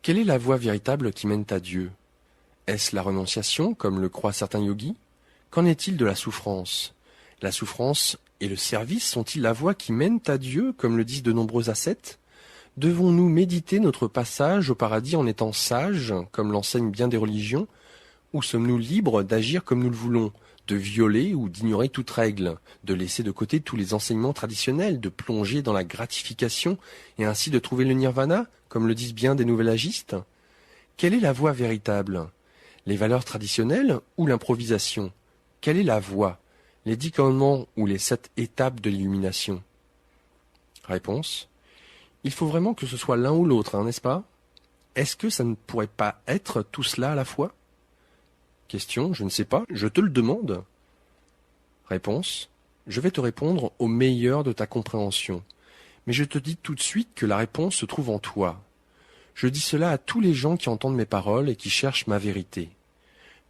Quelle est la voie véritable qui mène à Dieu? Est-ce la renonciation, comme le croient certains yogis? Qu'en est-il de la souffrance? La souffrance et le service sont-ils la voie qui mène à Dieu, comme le disent de nombreux ascètes? Devons-nous méditer notre passage au paradis en étant sages, comme l'enseignent bien des religions? Ou sommes-nous libres d'agir comme nous le voulons, de violer ou d'ignorer toute règle, de laisser de côté tous les enseignements traditionnels, de plonger dans la gratification et ainsi de trouver le nirvana, comme le disent bien des nouvel agistes? Quelle est la voie véritable? Les valeurs traditionnelles ou l'improvisation? Quelle est la voie? Les 10 commandements ou les 7 étapes de l'illumination? Réponse. Il faut vraiment que ce soit l'un ou l'autre, hein, n'est-ce pas? Est-ce que ça ne pourrait pas être tout cela à la fois? Question, je ne sais pas, je te le demande. Réponse, je vais te répondre au meilleur de ta compréhension. Mais je te dis tout de suite que la réponse se trouve en toi. Je dis cela à tous les gens qui entendent mes paroles et qui cherchent ma vérité.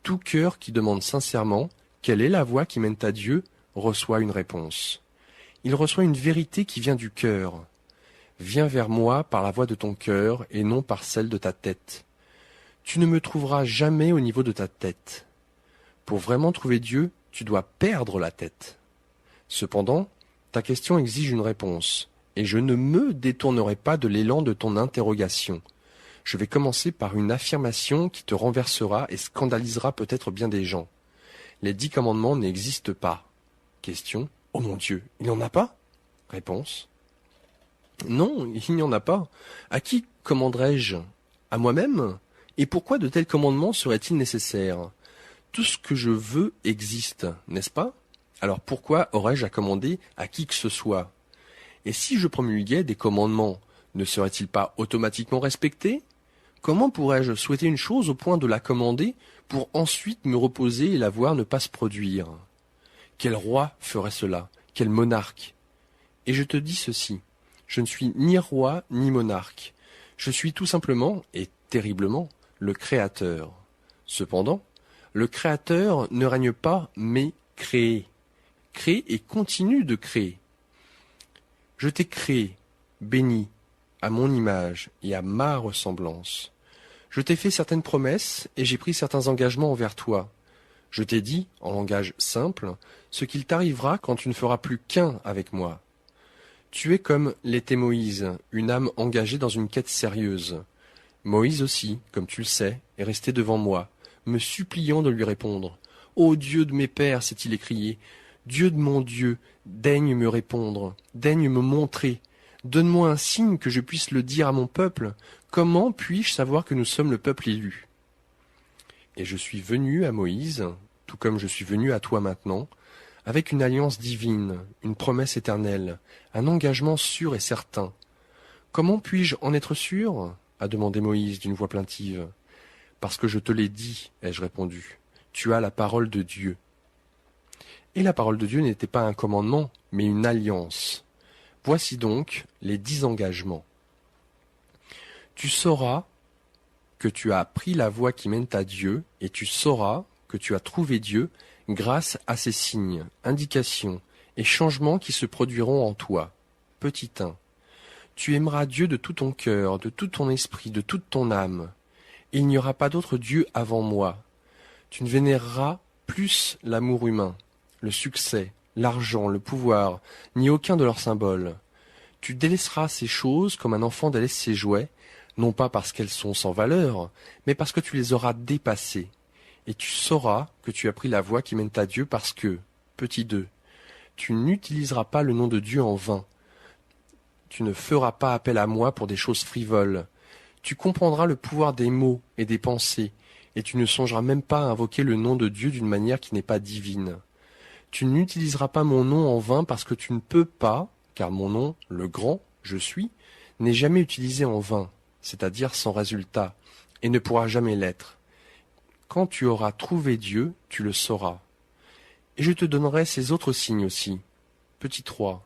Tout cœur qui demande sincèrement quelle est la voie qui mène à Dieu reçoit une réponse. Il reçoit une vérité qui vient du cœur. Viens vers moi par la voie de ton cœur et non par celle de ta tête. Tu ne me trouveras jamais au niveau de ta tête. Pour vraiment trouver Dieu, tu dois perdre la tête. Cependant, ta question exige une réponse, et je ne me détournerai pas de l'élan de ton interrogation. Je vais commencer par une affirmation qui te renversera et scandalisera peut-être bien des gens. Les 10 commandements n'existent pas. Question. Oh mon Dieu, il n'y en a pas? Réponse. Non, il n'y en a pas. À qui commanderais-je? À moi-même? Et pourquoi de tels commandements seraient-ils nécessaires? Tout ce que je veux existe, n'est-ce pas? Alors pourquoi aurais-je à commander à qui que ce soit? Et si je promulguais des commandements, ne seraient-ils pas automatiquement respectés? Comment pourrais-je souhaiter une chose au point de la commander pour ensuite me reposer et la voir ne pas se produire? Quel roi ferait cela? Quel monarque? Et je te dis ceci, je ne suis ni roi ni monarque. Je suis tout simplement, et terriblement, le Créateur. Cependant, le Créateur ne règne pas, mais crée. Crée et continue de créer. Je t'ai créé, béni, à mon image et à ma ressemblance. Je t'ai fait certaines promesses et j'ai pris certains engagements envers toi. Je t'ai dit, en langage simple, ce qu'il t'arrivera quand tu ne feras plus qu'un avec moi. Tu es comme l'était Moïse, une âme engagée dans une quête sérieuse. Moïse aussi, comme tu le sais, est resté devant moi, me suppliant de lui répondre. « Ô Dieu de mes pères, s'est-il écrié, Dieu de mon Dieu, daigne me répondre, daigne me montrer. Donne-moi un signe que je puisse le dire à mon peuple. Comment puis-je savoir que nous sommes le peuple élu ?» Et je suis venu à Moïse, tout comme je suis venu à toi maintenant, avec une alliance divine, une promesse éternelle, un engagement sûr et certain. Comment puis-je en être sûr? A demandé Moïse d'une voix plaintive. Parce que je te l'ai dit, ai-je répondu. Tu as la parole de Dieu. Et la parole de Dieu n'était pas un commandement, mais une alliance. Voici donc les 10 engagements. Tu sauras que tu as pris la voie qui mène à Dieu, et tu sauras que tu as trouvé Dieu grâce à ces signes, indications et changements qui se produiront en toi. Petit 1. Tu aimeras Dieu de tout ton cœur, de tout ton esprit, de toute ton âme. Il n'y aura pas d'autre Dieu avant moi. Tu ne vénéreras plus l'amour humain, le succès, l'argent, le pouvoir, ni aucun de leurs symboles. Tu délaisseras ces choses comme un enfant délaisse ses jouets, non pas parce qu'elles sont sans valeur, mais parce que tu les auras dépassées. Et tu sauras que tu as pris la voie qui mène à Dieu parce que, petit 2, tu n'utiliseras pas le nom de Dieu en vain. Tu ne feras pas appel à moi pour des choses frivoles. Tu comprendras le pouvoir des mots et des pensées, et tu ne songeras même pas à invoquer le nom de Dieu d'une manière qui n'est pas divine. Tu n'utiliseras pas mon nom en vain parce que tu ne peux pas, car mon nom, le grand, je suis, n'est jamais utilisé en vain, c'est-à-dire sans résultat, et ne pourra jamais l'être. Quand tu auras trouvé Dieu, tu le sauras. Et je te donnerai ces autres signes aussi. Petit 3.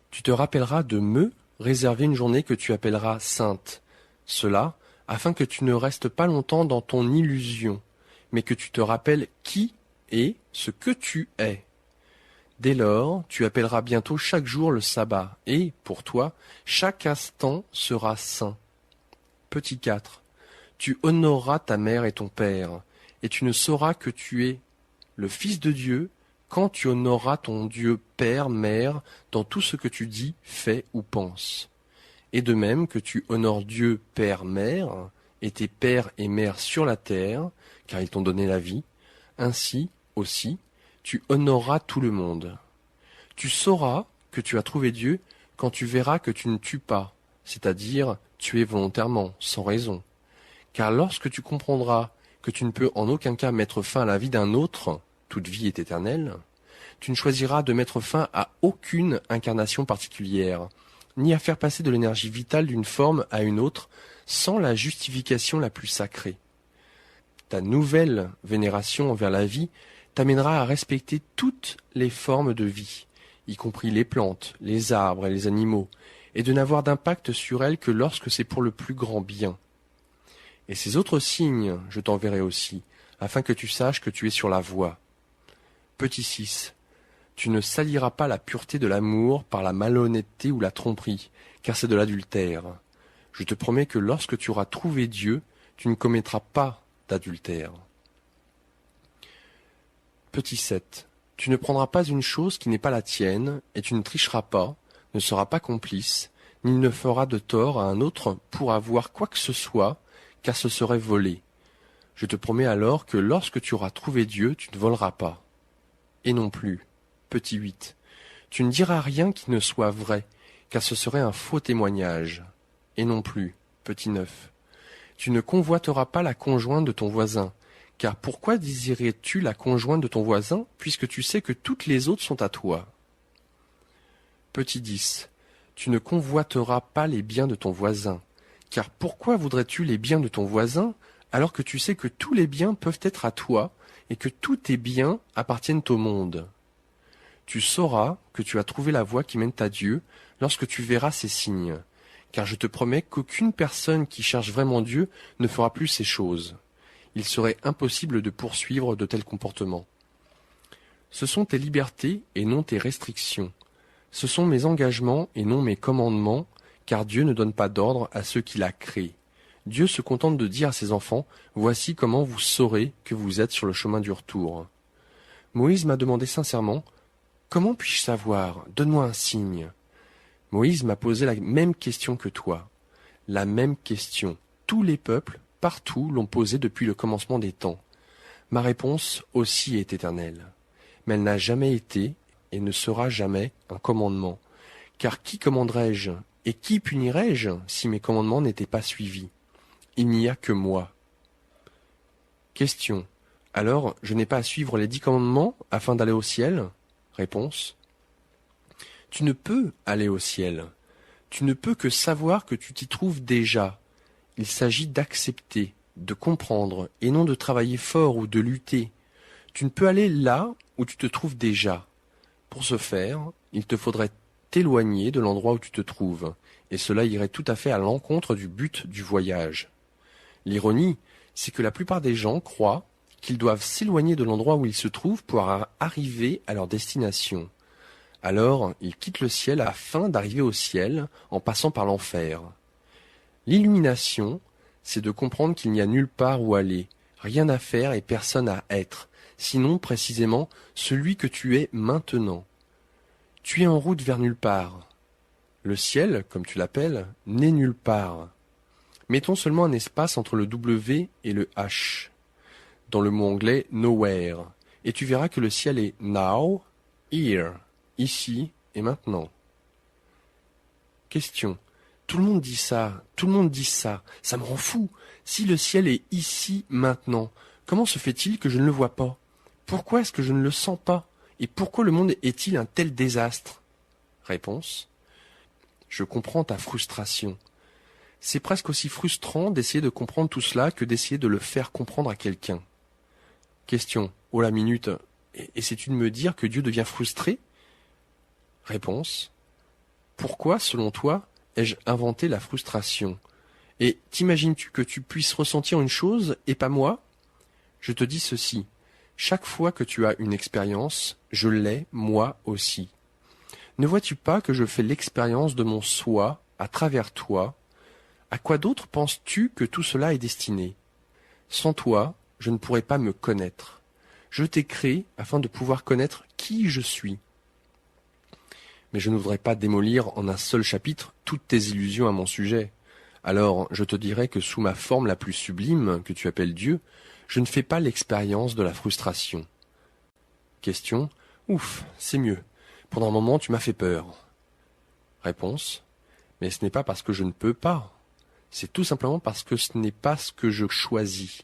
Tu te rappelleras de me réserver une journée que tu appelleras sainte. Cela, afin que tu ne restes pas longtemps dans ton illusion, mais que tu te rappelles qui est ce que tu es. Dès lors, tu appelleras bientôt chaque jour le sabbat, et, pour toi, chaque instant sera saint. Petit 4. Tu honoreras ta mère et ton père, et tu ne sauras que tu es le Fils de Dieu quand tu honoreras ton Dieu Père, Mère, dans tout ce que tu dis, fais ou penses. Et de même que tu honores Dieu Père, Mère, et tes pères et mères sur la terre, car ils t'ont donné la vie, ainsi aussi tu honoreras tout le monde. Tu sauras que tu as trouvé Dieu quand tu verras que tu ne tues pas, c'est-à-dire tuer volontairement, sans raison. Car lorsque tu comprendras que tu ne peux en aucun cas mettre fin à la vie d'un autre, toute vie est éternelle, tu ne choisiras de mettre fin à aucune incarnation particulière, ni à faire passer de l'énergie vitale d'une forme à une autre sans la justification la plus sacrée. Ta nouvelle vénération envers la vie t'amènera à respecter toutes les formes de vie, y compris les plantes, les arbres et les animaux, et de n'avoir d'impact sur elles que lorsque c'est pour le plus grand bien. Et ces autres signes, je t'enverrai aussi, afin que tu saches que tu es sur la voie. Petit 6. Tu ne saliras pas la pureté de l'amour par la malhonnêteté ou la tromperie, car c'est de l'adultère. Je te promets que lorsque tu auras trouvé Dieu, tu ne commettras pas d'adultère. Petit 7. Tu ne prendras pas une chose qui n'est pas la tienne, et tu ne tricheras pas, ne seras pas complice, ni ne feras de tort à un autre pour avoir quoi que ce soit, car ce serait voler. Je te promets alors que lorsque tu auras trouvé Dieu, tu ne voleras pas. Et non plus. Petit 8. Tu ne diras rien qui ne soit vrai, car ce serait un faux témoignage. Et non plus. Petit 9. Tu ne convoiteras pas la conjointe de ton voisin, car pourquoi désirais-tu la conjointe de ton voisin, puisque tu sais que toutes les autres sont à toi? Petit 10. Tu ne convoiteras pas les biens de ton voisin, car pourquoi voudrais-tu les biens de ton voisin, alors que tu sais que tous les biens peuvent être à toi, et que tous tes biens appartiennent au monde? Tu sauras que tu as trouvé la voie qui mène à Dieu lorsque tu verras ces signes, car je te promets qu'aucune personne qui cherche vraiment Dieu ne fera plus ces choses. Il serait impossible de poursuivre de tels comportements. Ce sont tes libertés et non tes restrictions. Ce sont mes engagements et non mes commandements, car Dieu ne donne pas d'ordre à ceux qu'il a créés. Dieu se contente de dire à ses enfants, « Voici comment vous saurez que vous êtes sur le chemin du retour. » Moïse m'a demandé sincèrement, « Comment puis-je savoir? Donne-moi un signe. » Moïse m'a posé la même question que toi. La même question. Tous les peuples, partout, l'ont posée depuis le commencement des temps. Ma réponse aussi est éternelle. Mais elle n'a jamais été et ne sera jamais un commandement. Car qui commanderais-je et qui punirais-je si mes commandements n'étaient pas suivis? Il n'y a que moi. Question. Alors, je n'ai pas à suivre les 10 commandements afin d'aller au ciel? Réponse. Tu ne peux aller au ciel. Tu ne peux que savoir que tu t'y trouves déjà. Il s'agit d'accepter, de comprendre, et non de travailler fort ou de lutter. Tu ne peux aller là où tu te trouves déjà. Pour ce faire, il te faudrait t'éloigner de l'endroit où tu te trouves, et cela irait tout à fait à l'encontre du but du voyage. L'ironie, c'est que la plupart des gens croient qu'ils doivent s'éloigner de l'endroit où ils se trouvent pour arriver à leur destination. Alors, ils quittent le ciel afin d'arriver au ciel en passant par l'enfer. L'illumination, c'est de comprendre qu'il n'y a nulle part où aller, rien à faire et personne à être, sinon précisément celui que tu es maintenant. Tu es en route vers nulle part. Le ciel, comme tu l'appelles, n'est nulle part. Mettons seulement un espace entre le W et le H, dans le mot anglais nowhere, et tu verras que le ciel est now, here, ici et maintenant. Question. Tout le monde dit ça, ça me rend fou. Si le ciel est ici, maintenant, comment se fait-il que je ne le vois pas? Pourquoi est-ce que je ne le sens pas? Et pourquoi le monde est-il un tel désastre? Réponse. Je comprends ta frustration. C'est presque aussi frustrant d'essayer de comprendre tout cela que d'essayer de le faire comprendre à quelqu'un. Question. Oh la minute. Essaies-tu de me dire que Dieu devient frustré? Réponse. Pourquoi, selon toi, ai-je inventé la frustration? Et t'imagines-tu que tu puisses ressentir une chose et pas moi? Je te dis ceci. Chaque fois que tu as une expérience, je l'ai moi aussi. Ne vois-tu pas que je fais l'expérience de mon soi à travers toi, À quoi d'autre penses-tu que tout cela est destiné? Sans toi, je ne pourrais pas me connaître. Je t'ai créé afin de pouvoir connaître qui je suis. Mais je ne voudrais pas démolir en un seul chapitre toutes tes illusions à mon sujet. Alors je te dirai que sous ma forme la plus sublime, que tu appelles Dieu, je ne fais pas l'expérience de la frustration. Question. Ouf, c'est mieux. Pendant un moment, tu m'as fait peur. Réponse. Mais ce n'est pas parce que je ne peux pas. C'est tout simplement parce que ce n'est pas ce que je choisis.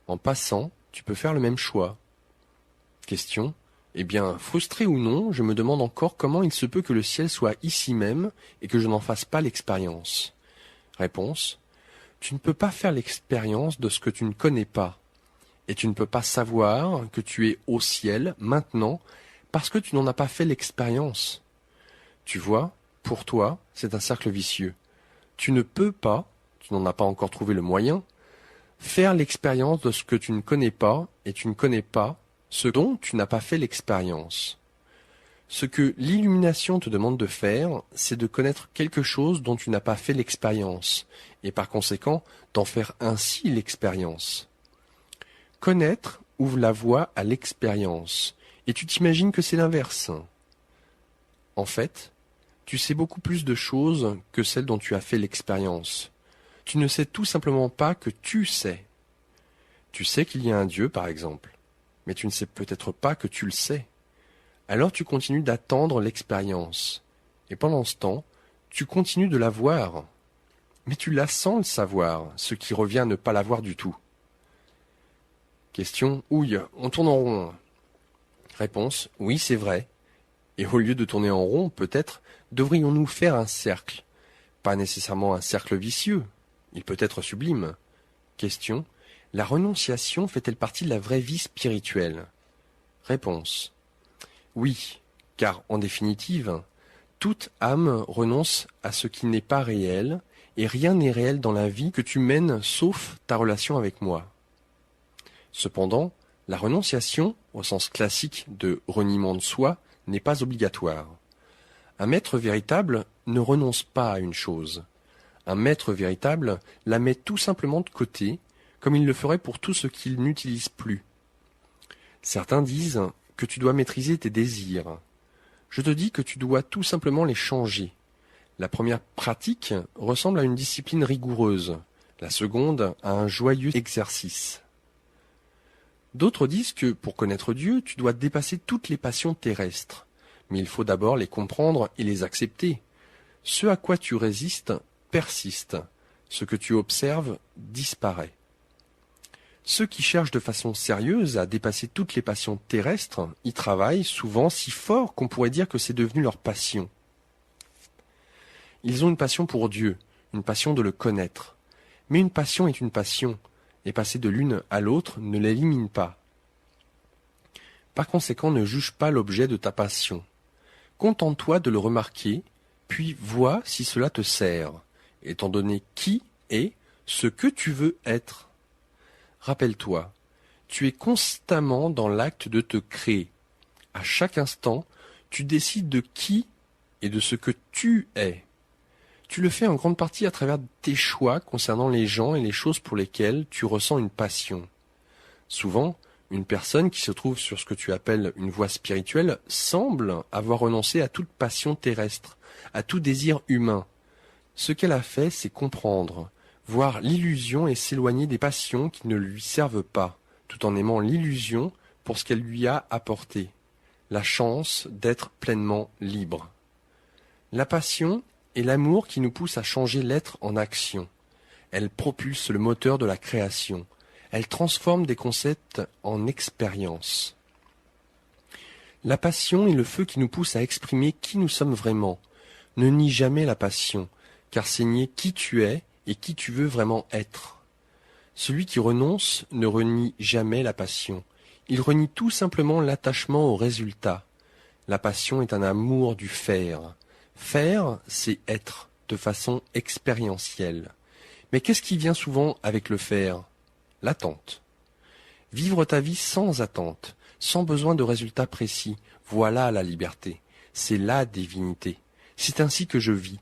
En passant, tu peux faire le même choix. Question. Eh bien, frustré ou non, je me demande encore comment il se peut que le ciel soit ici même et que je n'en fasse pas l'expérience. Réponse. Tu ne peux pas faire l'expérience de ce que tu ne connais pas. Et tu ne peux pas savoir que tu es au ciel maintenant parce que tu n'en as pas fait l'expérience. Tu vois, pour toi, c'est un cercle vicieux. Tu ne peux pas, tu n'en as pas encore trouvé le moyen, faire l'expérience de ce que tu ne connais pas et tu ne connais pas ce dont tu n'as pas fait l'expérience. Ce que l'illumination te demande de faire, c'est de connaître quelque chose dont tu n'as pas fait l'expérience, et par conséquent d'en faire ainsi l'expérience. Connaître ouvre la voie à l'expérience, et tu t'imagines que c'est l'inverse. En fait, tu sais beaucoup plus de choses que celles dont tu as fait l'expérience. Tu ne sais tout simplement pas que tu sais. Tu sais qu'il y a un Dieu, par exemple, mais tu ne sais peut-être pas que tu le sais. Alors tu continues d'attendre l'expérience, et pendant ce temps, tu continues de la voir. Mais tu la sens le savoir, ce qui revient à ne pas la voir du tout. Question. Ouille, on tourne en rond. Réponse. Oui, c'est vrai. Et au lieu de tourner en rond, peut-être, devrions-nous faire un cercle. Pas nécessairement un cercle vicieux. Il peut être sublime. Question. La renonciation fait-elle partie de la vraie vie spirituelle? Réponse. Oui, car en définitive, toute âme renonce à ce qui n'est pas réel, et rien n'est réel dans la vie que tu mènes sauf ta relation avec moi. Cependant, la renonciation, au sens classique de reniement de soi, n'est pas obligatoire. Un maître véritable ne renonce pas à une chose. Un maître véritable la met tout simplement de côté, comme il le ferait pour tout ce qu'il n'utilise plus. Certains disent que tu dois maîtriser tes désirs. Je te dis que tu dois tout simplement les changer. La première pratique ressemble à une discipline rigoureuse, la seconde à un joyeux exercice. D'autres disent que, pour connaître Dieu, tu dois dépasser toutes les passions terrestres. Mais il faut d'abord les comprendre et les accepter. Ce à quoi tu résistes persiste. Ce que tu observes disparaît. Ceux qui cherchent de façon sérieuse à dépasser toutes les passions terrestres y travaillent souvent si fort qu'on pourrait dire que c'est devenu leur passion. Ils ont une passion pour Dieu, une passion de le connaître. Mais une passion est une passion, et passer de l'une à l'autre ne l'élimine pas. Par conséquent, ne juge pas l'objet de ta passion. Contente-toi de le remarquer, puis vois si cela te sert, étant donné qui est ce que tu veux être. Rappelle-toi, tu es constamment dans l'acte de te créer. À chaque instant, tu décides de qui et de ce que tu es. Tu le fais en grande partie à travers tes choix concernant les gens et les choses pour lesquelles tu ressens une passion. Souvent, une personne qui se trouve sur ce que tu appelles une voie spirituelle semble avoir renoncé à toute passion terrestre, à tout désir humain. Ce qu'elle a fait, c'est comprendre, voir l'illusion et s'éloigner des passions qui ne lui servent pas, tout en aimant l'illusion pour ce qu'elle lui a apporté, la chance d'être pleinement libre. La passion est l'amour qui nous pousse à changer l'être en action. Elle propulse le moteur de la création. Elle transforme des concepts en expériences. La passion est le feu qui nous pousse à exprimer qui nous sommes vraiment. Ne nie jamais la passion, car c'est nier qui tu es et qui tu veux vraiment être. Celui qui renonce ne renie jamais la passion. Il renie tout simplement l'attachement au résultat. La passion est un amour du faire. Faire, c'est être, de façon expérientielle. Mais qu'est-ce qui vient souvent avec le faire? L'attente. Vivre ta vie sans attente, sans besoin de résultats précis, voilà la liberté. C'est la divinité. C'est ainsi que je vis.